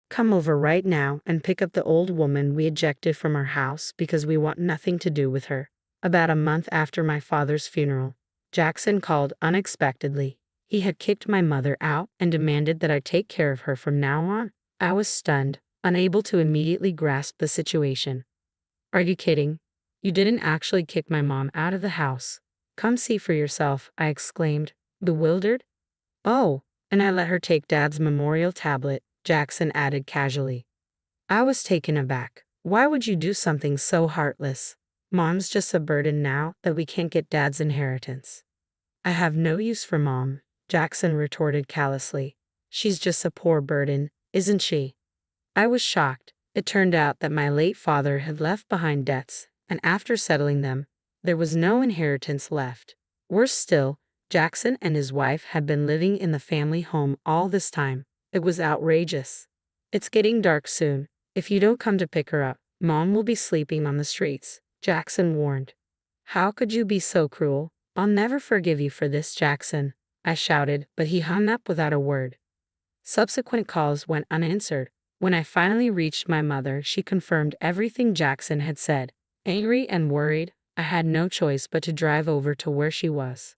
Come over right now and pick up the old woman we ejected from our house because we want nothing to do with her. About a month after my father's funeral, Jackson called unexpectedly. He had kicked my mother out and demanded that I take care of her from now on. I was stunned, unable to immediately grasp the situation. Are you kidding? You didn't actually kick my mom out of the house. Come see for yourself, I exclaimed, bewildered. Oh, and I let her take Dad's memorial tablet, Jackson added casually. I was taken aback. Why would you do something so heartless? Mom's just a burden now that we can't get Dad's inheritance. I have no use for Mom, Jackson retorted callously. She's just a poor burden, isn't she? I was shocked. It turned out that my late father had left behind debts, and after settling them, there was no inheritance left. Worse still, Jackson and his wife had been living in the family home all this time. It was outrageous. It's getting dark soon. If you don't come to pick her up, Mom will be sleeping on the streets, Jackson warned. How could you be so cruel? I'll never forgive you for this, Jackson, I shouted, but he hung up without a word. Subsequent calls went unanswered. When I finally reached my mother, she confirmed everything Jackson had said. Angry and worried, I had no choice but to drive over to where she was.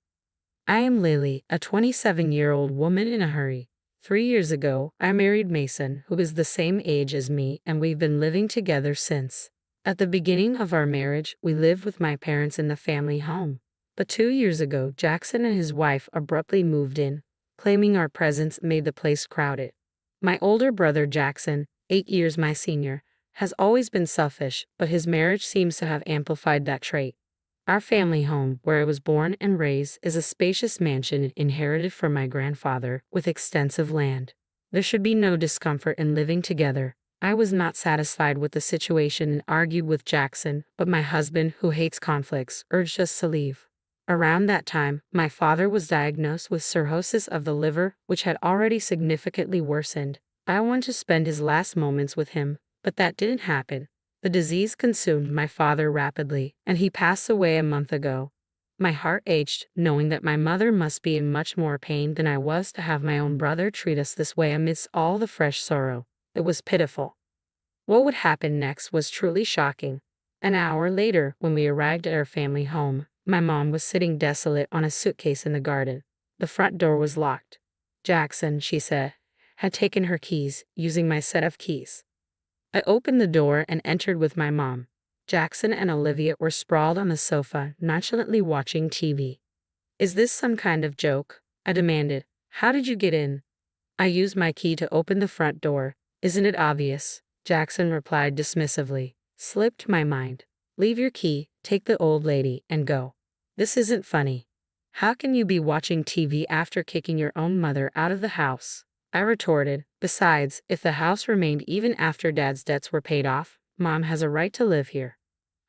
I am Lily, a 27-year-old woman in a hurry. 3 years ago, I married Mason, who is the same age as me, and we've been living together since. At the beginning of our marriage, we lived with my parents in the family home. But 2 years ago, Jackson and his wife abruptly moved in, claiming our presence made the place crowded. My older brother Jackson, 8 years my senior, has always been selfish, but his marriage seems to have amplified that trait. Our family home, where I was born and raised, is a spacious mansion inherited from my grandfather, with extensive land. There should be no discomfort in living together. I was not satisfied with the situation and argued with Jackson, but my husband, who hates conflicts, urged us to leave. Around that time, my father was diagnosed with cirrhosis of the liver, which had already significantly worsened. I wanted to spend his last moments with him, but that didn't happen. The disease consumed my father rapidly, and he passed away a month ago. My heart ached, knowing that my mother must be in much more pain than I was to have my own brother treat us this way amidst all the fresh sorrow. It was pitiful. What would happen next was truly shocking. An hour later, when we arrived at our family home, my mom was sitting desolate on a suitcase in the garden. The front door was locked. Jackson, she said, had taken her keys, using my set of keys. I opened the door and entered with my mom. Jackson and Olivia were sprawled on the sofa, nonchalantly watching TV. Is this some kind of joke? I demanded. How did you get in? I used my key to open the front door. Isn't it obvious? Jackson replied dismissively. Slipped my mind. Leave your key, take the old lady, and go. This isn't funny. How can you be watching TV after kicking your own mother out of the house? I retorted. Besides, if the house remained even after Dad's debts were paid off, Mom has a right to live here.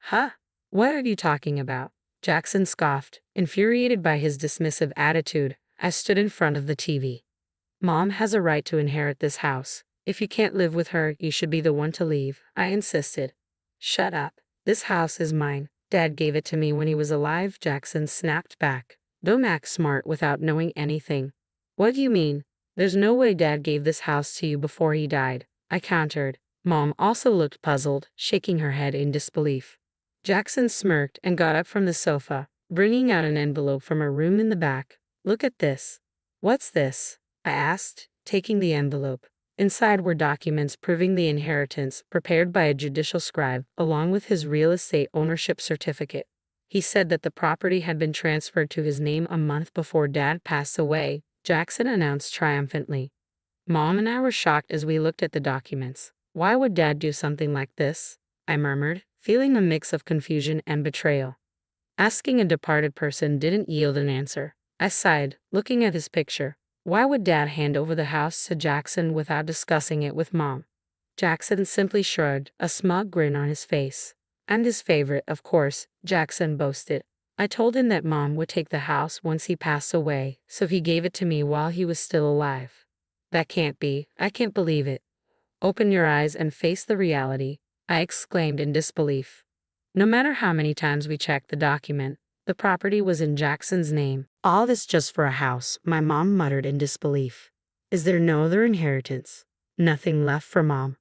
Huh? What are you talking about? Jackson scoffed. Infuriated by his dismissive attitude, I stood in front of the TV. Mom has a right to inherit this house. If you can't live with her, you should be the one to leave, I insisted. Shut up. This house is mine. Dad gave it to me when he was alive, Jackson snapped back. Don't act smart without knowing anything. What do you mean? There's no way Dad gave this house to you before he died, I countered. Mom also looked puzzled, shaking her head in disbelief. Jackson smirked and got up from the sofa, bringing out an envelope from a room in the back. Look at this. What's this? I asked, taking the envelope. Inside were documents proving the inheritance prepared by a judicial scribe, along with his real estate ownership certificate. He said that the property had been transferred to his name a month before Dad passed away, Jackson announced triumphantly. Mom and I were shocked as we looked at the documents. Why would Dad do something like this? I murmured, feeling a mix of confusion and betrayal. Asking a departed person didn't yield an answer. I sighed, looking at his picture. Why would Dad hand over the house to Jackson without discussing it with Mom? Jackson simply shrugged, a smug grin on his face. And his favorite, of course, Jackson boasted. I told him that Mom would take the house once he passed away, so he gave it to me while he was still alive. That can't be. I can't believe it. Open your eyes and face the reality, I exclaimed in disbelief. No matter how many times we checked the document, the property was in Jackson's name. All this just for a house, my mom muttered in disbelief. Is there no other inheritance? Nothing left for Mom.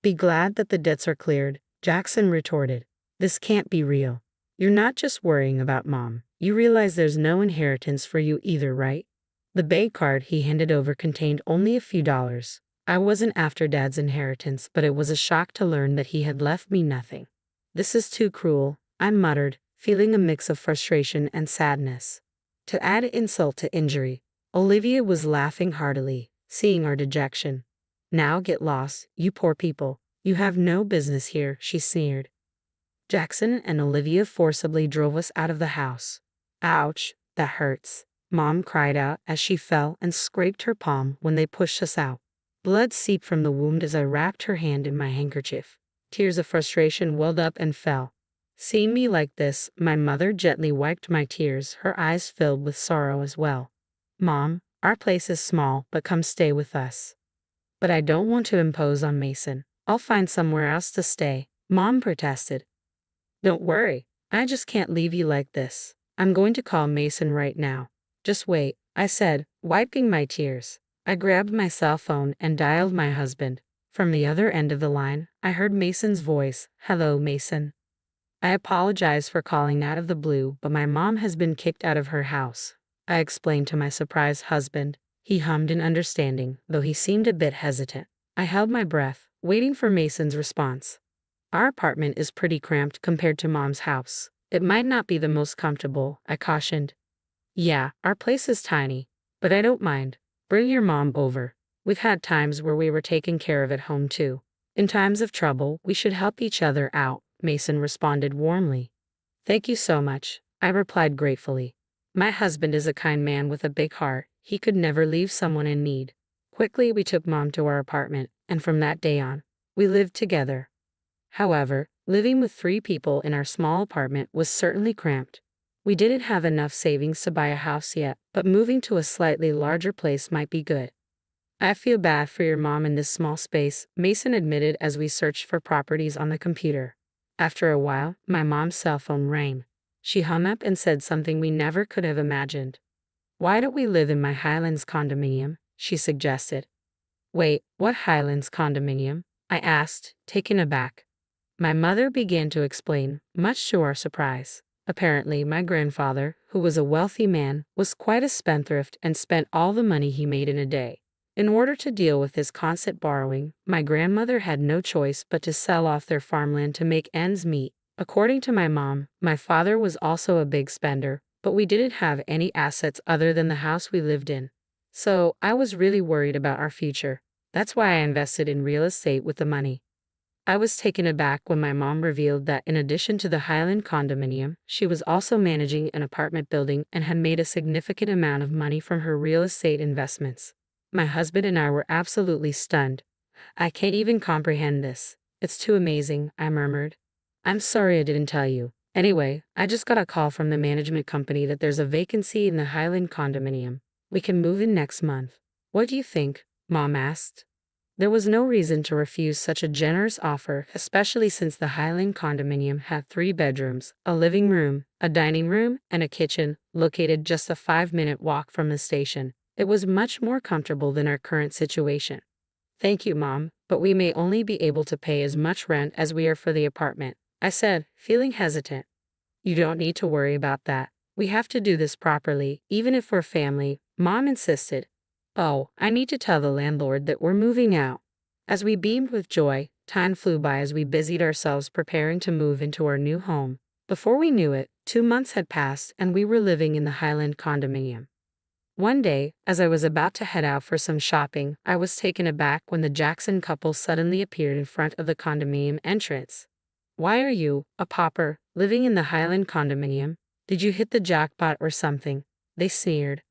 Be glad that the debts are cleared, Jackson retorted. This can't be real. You're not just worrying about Mom. You realize there's no inheritance for you either, right? The bank card he handed over contained only a few dollars. I wasn't after Dad's inheritance, but it was a shock to learn that he had left me nothing. This is too cruel, I muttered, feeling a mix of frustration and sadness. To add insult to injury, Olivia was laughing heartily, seeing our dejection. Now get lost, you poor people. You have no business here, she sneered. Jackson and Olivia forcibly drove us out of the house. Ouch, that hurts, Mom cried out as she fell and scraped her palm when they pushed us out. Blood seeped from the wound as I wrapped her hand in my handkerchief. Tears of frustration welled up and fell. Seeing me like this, my mother gently wiped my tears, her eyes filled with sorrow as well. Mom, our place is small, but come stay with us. But I don't want to impose on Mason. I'll find somewhere else to stay, Mom protested. Don't worry, I just can't leave you like this. I'm going to call Mason right now. Just wait, I said, wiping my tears. I grabbed my cell phone and dialed my husband. From the other end of the line, I heard Mason's voice. Hello, Mason. I apologize for calling out of the blue, but my mom has been kicked out of her house, I explained to my surprised husband. He hummed in understanding, though he seemed a bit hesitant. I held my breath, waiting for Mason's response. Our apartment is pretty cramped compared to Mom's house. It might not be the most comfortable, I cautioned. Yeah, our place is tiny, but I don't mind. Bring your mom over. We've had times where we were taken care of at home too. In times of trouble, we should help each other out, Mason responded warmly. Thank you so much, I replied gratefully. My husband is a kind man with a big heart. He could never leave someone in need. Quickly, we took Mom to our apartment, and from that day on, we lived together. However, living with 3 people in our small apartment was certainly cramped. We didn't have enough savings to buy a house yet, but moving to a slightly larger place might be good. I feel bad for your mom in this small space, Mason admitted as we searched for properties on the computer. After a while, my mom's cell phone rang. She hung up and said something we never could have imagined. Why don't we live in my Highlands condominium? She suggested. Wait, what Highlands condominium? I asked, taken aback. My mother began to explain, much to our surprise. Apparently, my grandfather, who was a wealthy man, was quite a spendthrift and spent all the money he made in a day. In order to deal with his constant borrowing, my grandmother had no choice but to sell off their farmland to make ends meet. According to my mom, my father was also a big spender, but we didn't have any assets other than the house we lived in. So, I was really worried about our future. That's why I invested in real estate with the money. I was taken aback when my mom revealed that in addition to the Highland condominium, she was also managing an apartment building and had made a significant amount of money from her real estate investments. My husband and I were absolutely stunned. I can't even comprehend this. It's too amazing, I murmured. I'm sorry I didn't tell you. Anyway, I just got a call from the management company that there's a vacancy in the Highland condominium. We can move in next month. What do you think? Mom asked. There was no reason to refuse such a generous offer, especially since the Highland condominium had 3 bedrooms, a living room, a dining room, and a kitchen, located just a 5-minute walk from the station. It was much more comfortable than our current situation. Thank you, Mom, but we may only be able to pay as much rent as we are for the apartment, I said, feeling hesitant. You don't need to worry about that. We have to do this properly, even if we're family, Mom insisted. Oh, I need to tell the landlord that we're moving out. As we beamed with joy, time flew by as we busied ourselves preparing to move into our new home. Before we knew it, 2 months had passed and we were living in the Highland condominium. One day, as I was about to head out for some shopping, I was taken aback when the Jackson couple suddenly appeared in front of the condominium entrance. Why are you, a pauper, living in the Highland condominium? Did you hit the jackpot or something? They sneered.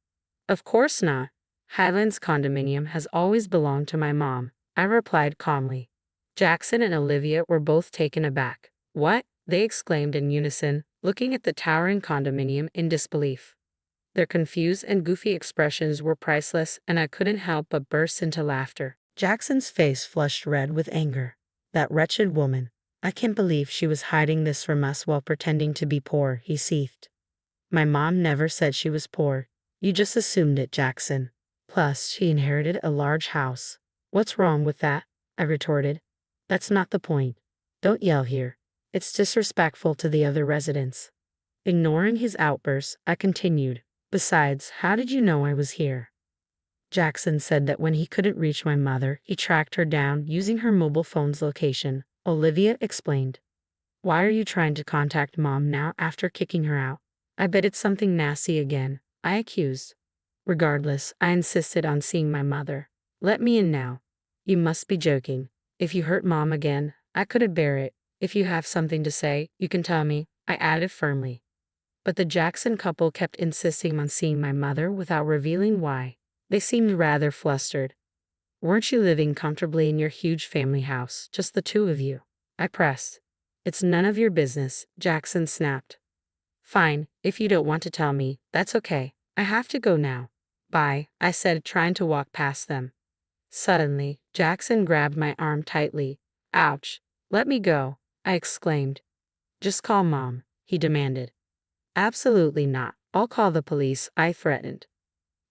Of course not. Highlands condominium has always belonged to my mom, I replied calmly. Jackson and Olivia were both taken aback. What? They exclaimed in unison, looking at the towering condominium in disbelief. Their confused and goofy expressions were priceless, and I couldn't help but burst into laughter. Jackson's face flushed red with anger. That wretched woman. I can't believe she was hiding this from us while pretending to be poor, he seethed. My mom never said she was poor. You just assumed it, Jackson. Plus, she inherited a large house. What's wrong with that? I retorted. That's not the point. Don't yell here. It's disrespectful to the other residents. Ignoring his outbursts, I continued. Besides, how did you know I was here? Jackson said that when he couldn't reach my mother, he tracked her down using her mobile phone's location. Olivia explained. Why are you trying to contact Mom now after kicking her out? I bet it's something nasty again, I accused. Regardless, I insisted on seeing my mother. Let me in now. You must be joking. If you hurt Mom again, I couldn't bear it. If you have something to say, you can tell me, I added firmly. But the Jackson couple kept insisting on seeing my mother without revealing why. They seemed rather flustered. Weren't you living comfortably in your huge family house, just the two of you? I pressed. It's none of your business, Jackson snapped. Fine, if you don't want to tell me, that's okay. I have to go now. Bye, I said, trying to walk past them. Suddenly, Jackson grabbed my arm tightly. Ouch. Let me go, I exclaimed. Just call Mom, he demanded. Absolutely not. I'll call the police, I threatened.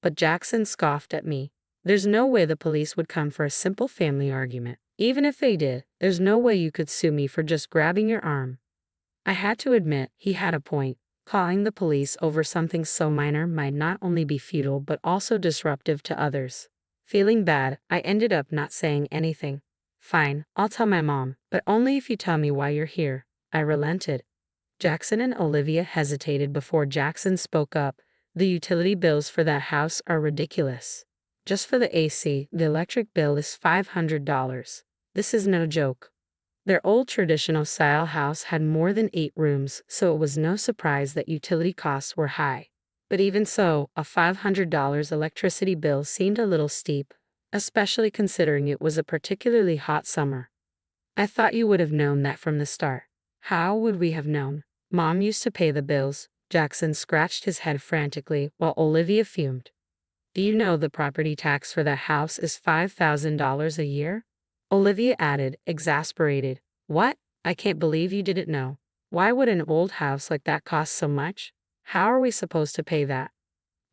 But Jackson scoffed at me. There's no way the police would come for a simple family argument. Even if they did, there's no way you could sue me for just grabbing your arm. I had to admit, he had a point. Calling the police over something so minor might not only be futile but also disruptive to others. Feeling bad, I ended up not saying anything. Fine, I'll tell my mom, but only if you tell me why you're here. I relented. Jackson and Olivia hesitated before Jackson spoke up. The utility bills for that house are ridiculous. Just for the AC, the electric bill is $500. This is no joke. Their old traditional style house had more than 8 rooms, so it was no surprise that utility costs were high. But even so, a $500 electricity bill seemed a little steep, especially considering it was a particularly hot summer. I thought you would have known that from the start. How would we have known? Mom used to pay the bills. Jackson scratched his head frantically while Olivia fumed. Do you know the property tax for that house is $5,000 a year? Olivia added, exasperated. What? I can't believe you didn't know. Why would an old house like that cost so much? How are we supposed to pay that?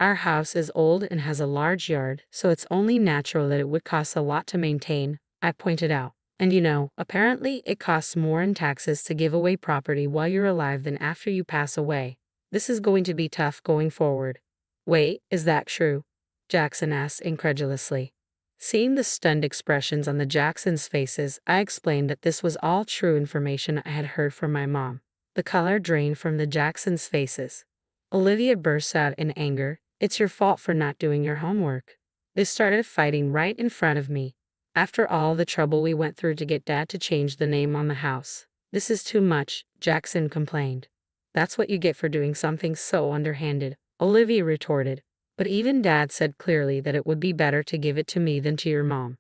Our house is old and has a large yard, so it's only natural that it would cost a lot to maintain, I pointed out. And apparently it costs more in taxes to give away property while you're alive than after you pass away. This is going to be tough going forward. Wait, is that true? Jackson asked incredulously. Seeing the stunned expressions on the Jacksons' faces, I explained that this was all true information I had heard from my mom. The color drained from the Jacksons' faces. Olivia burst out in anger. It's your fault for not doing your homework. They started fighting right in front of me. After all the trouble we went through to get Dad to change the name on the house. This is too much, Jackson complained. That's what you get for doing something so underhanded, Olivia retorted. But even Dad said clearly that it would be better to give it to me than to your mom.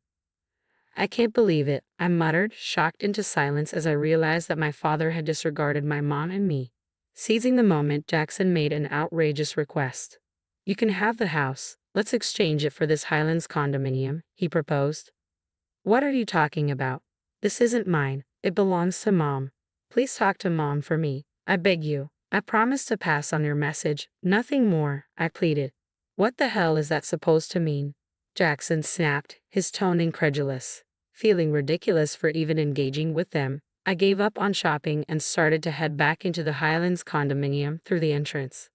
I can't believe it, I muttered, shocked into silence as I realized that my father had disregarded my mom and me. Seizing the moment, Jackson made an outrageous request. You can have the house. Let's exchange it for this Highlands condominium, he proposed. What are you talking about? This isn't mine. It belongs to Mom. Please talk to Mom for me. I beg you. I promise to pass on your message. Nothing more, I pleaded. What the hell is that supposed to mean? Jackson snapped, his tone incredulous. Feeling ridiculous for even engaging with them, I gave up on shopping and started to head back into the Highlands condominium through the entrance.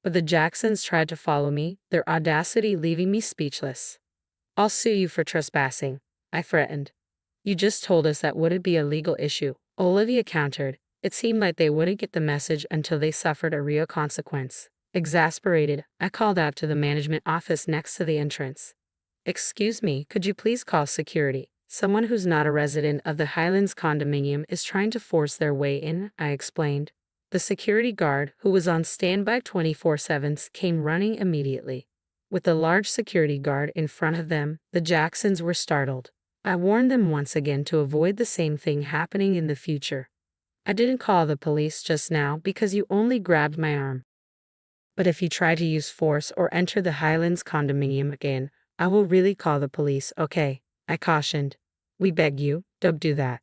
But the Jacksons tried to follow me, their audacity leaving me speechless. I'll sue you for trespassing, I threatened. You just told us that wouldn't be a legal issue, Olivia countered. It seemed like they wouldn't get the message until they suffered a real consequence. Exasperated, I called out to the management office next to the entrance. Excuse me, could you please call security? Someone who's not a resident of the Highlands condominium is trying to force their way in, I explained. The security guard, who was on standby 24/7, came running immediately. With the large security guard in front of them, the Jacksons were startled. I warned them once again to avoid the same thing happening in the future. I didn't call the police just now because you only grabbed my arm. But if you try to use force or enter the Highlands condominium again, I will really call the police, okay? I cautioned. We beg you, don't do that.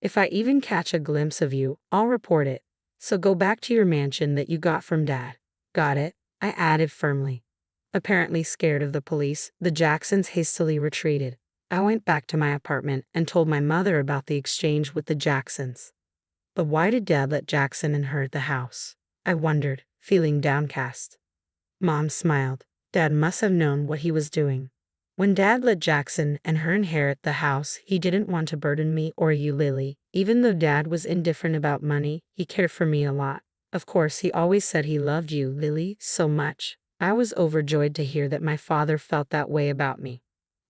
If I even catch a glimpse of you, I'll report it. So go back to your mansion that you got from Dad. Got it? I added firmly. Apparently scared of the police, the Jacksons hastily retreated. I went back to my apartment and told my mother about the exchange with the Jacksons. But why did Dad let Jackson inherit the house? I wondered, feeling downcast. Mom smiled. Dad must have known what he was doing. When Dad let Jackson and her inherit the house, he didn't want to burden me or you, Lily. Even though Dad was indifferent about money, he cared for me a lot. Of course, he always said he loved you, Lily, so much. I was overjoyed to hear that my father felt that way about me.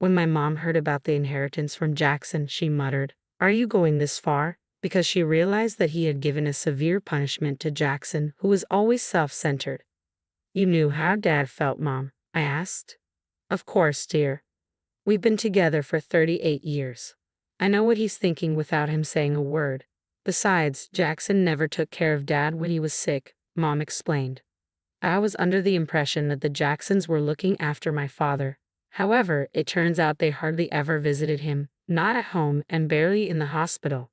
When my mom heard about the inheritance from Jackson, she muttered, "Are you going this far?" Because she realized that he had given a severe punishment to Jackson, who was always self-centered. "You knew how Dad felt, Mom?" I asked. "Of course, dear. We've been together for 38 years. I know what he's thinking without him saying a word. Besides, Jackson never took care of Dad when he was sick," Mom explained. I was under the impression that the Jacksons were looking after my father. However, it turns out they hardly ever visited him, not at home and barely in the hospital.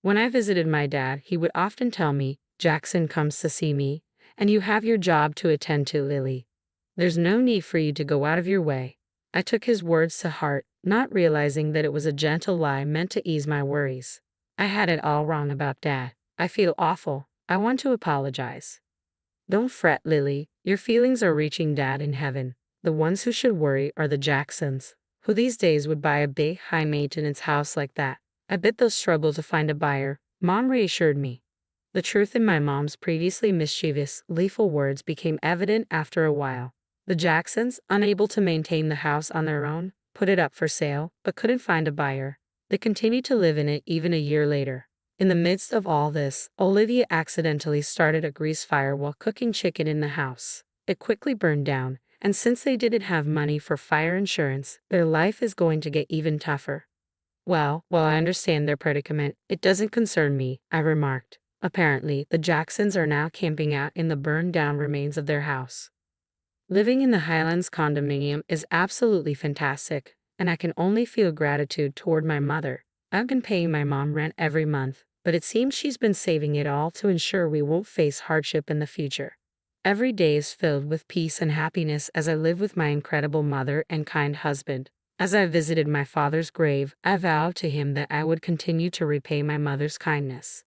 When I visited my dad, he would often tell me, "Jackson comes to see me, and you have your job to attend to, Lily. There's no need for you to go out of your way." I took his words to heart, not realizing that it was a gentle lie meant to ease my worries. I had it all wrong about Dad. I feel awful. I want to apologize. "Don't fret, Lily. Your feelings are reaching Dad in heaven. The ones who should worry are the Jacksons. Who these days would buy a big, high-maintenance house like that? I bet they'll struggle to find a buyer," Mom reassured me. The truth in my mom's previously mischievous, gleeful words became evident after a while. The Jacksons, unable to maintain the house on their own, put it up for sale, but couldn't find a buyer. They continued to live in it even a year later. In the midst of all this, Olivia accidentally started a grease fire while cooking chicken in the house. It quickly burned down, and since they didn't have money for fire insurance, their life is going to get even tougher. "Well, while I understand their predicament, it doesn't concern me," I remarked. Apparently, the Jacksons are now camping out in the burned-down remains of their house. Living in the Highlands condominium is absolutely fantastic, and I can only feel gratitude toward my mother. I've been paying my mom rent every month, but it seems she's been saving it all to ensure we won't face hardship in the future. Every day is filled with peace and happiness as I live with my incredible mother and kind husband. As I visited my father's grave, I vowed to him that I would continue to repay my mother's kindness.